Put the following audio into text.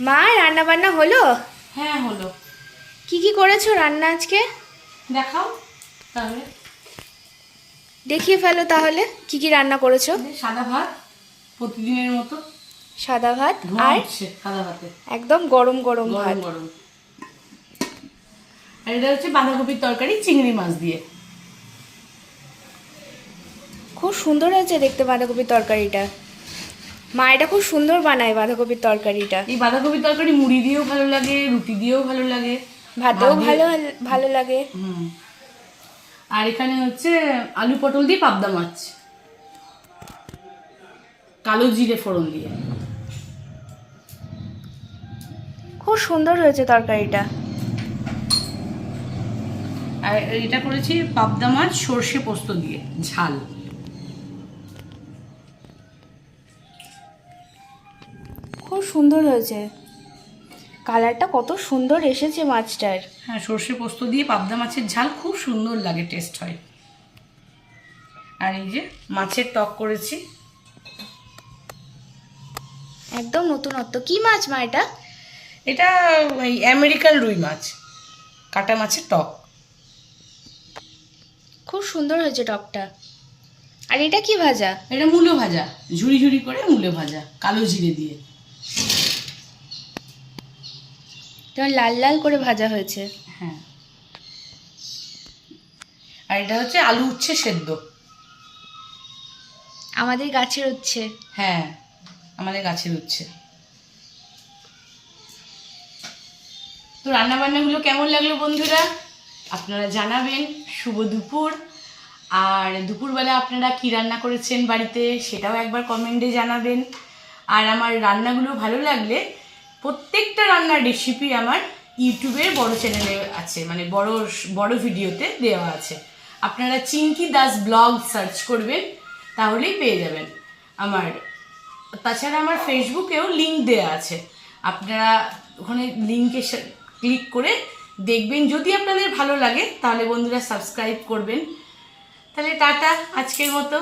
মা রান্না বান্না হলো? হ্যাঁ হলো। কি কি করেছো রান্না আজকে? দেখাও তাহলে। দেখিয়ে ফেলো তাহলে কি কি রান্না করেছো। সাদা ভাত প্রতিদিনের মতো। সাদা ভাত ধোঁয়া আর উঠছে সাদা ভাতে। একদম গরম গরম গরম ভাত। গরম। আর এটা হচ্ছে বাঁধাকপির তরকারি চিংড়ি মাছ দিয়ে। খুব সুন্দর হয়েছে দেখতে বাঁধাকপির তরকারিটা। মা এটা খুব সুন্দর বানায় বাঁধাকপির তরকারিটা। এই বাঁধাকপির তরকারি মুড়ি দিয়েও ভালো লাগে, রুটি দিয়েও ভালো লাগে, ভাতেও ভালো ভালো লাগে। আর এখানে হচ্ছে আলু পটল দিয়ে পাবদা মাছ, কালো জিরে ফোড়ন দিয়ে। খুব সুন্দর হয়েছে তরকারিটা। আর এটা করেছি পাবদা মাছ সর্ষে পোস্ত দিয়ে ঝাল। খুব সুন্দর হয়েছে, কালারটা কত সুন্দর এসেছে মাছটার। হ্যাঁ, সর্ষে পোস্ত দিয়ে পাবদা মাছের ঝাল খুব সুন্দর লাগে, টেস্ট হয়। আর এই যে মাছের টক করেছি। একদম নতুনত্ব। কি মাছ মা এটা? এটা ওই আমেরিকান রুই মাছ, কাটা মাছের টক। খুব সুন্দর হয়েছে টকটা। আর এটা কি ভাজা? এটা মূলো ভাজা, ঝুরি ঝুরি করে মূলো ভাজা কালো জিরে দিয়ে। তোমার লাল লাল করে ভাজা হয়েছে। হ্যাঁ। আর এটা হচ্ছে আলু উচ্ছে সেদ্ধ। আমাদের গাছের উচ্ছে। হ্যাঁ, আমাদের গাছের উচ্ছে। তো রান্না বান্নাগুলো কেমন লাগলো বন্ধুরা আপনারা জানাবেন। শুভ দুপুর। আর দুপুরবেলা আপনারা কি রান্না করেছেন বাড়িতে সেটাও একবার কমেন্টে জানাবেন। আর আমার রান্নাগুলো ভালো লাগলে প্রত্যেকটা রান্নার রেসিপি আমার ইউটিউবের বড় চ্যানেলে আছে, মানে বড় বড় ভিডিওতে দেওয়া আছে। আপনারা চিঙ্কি দাস ব্লগ সার্চ করবেন, তাহলেই পেয়ে যাবেন আমার। তাছাড়া আমার ফেসবুকেও লিঙ্ক দেওয়া আছে, আপনারা ওখানে লিঙ্কে ক্লিক করে দেখবেন। যদি আপনাদের ভালো লাগে তাহলে বন্ধুরা সাবস্ক্রাইব করবেন। তাহলে টাটা আজকের মতো।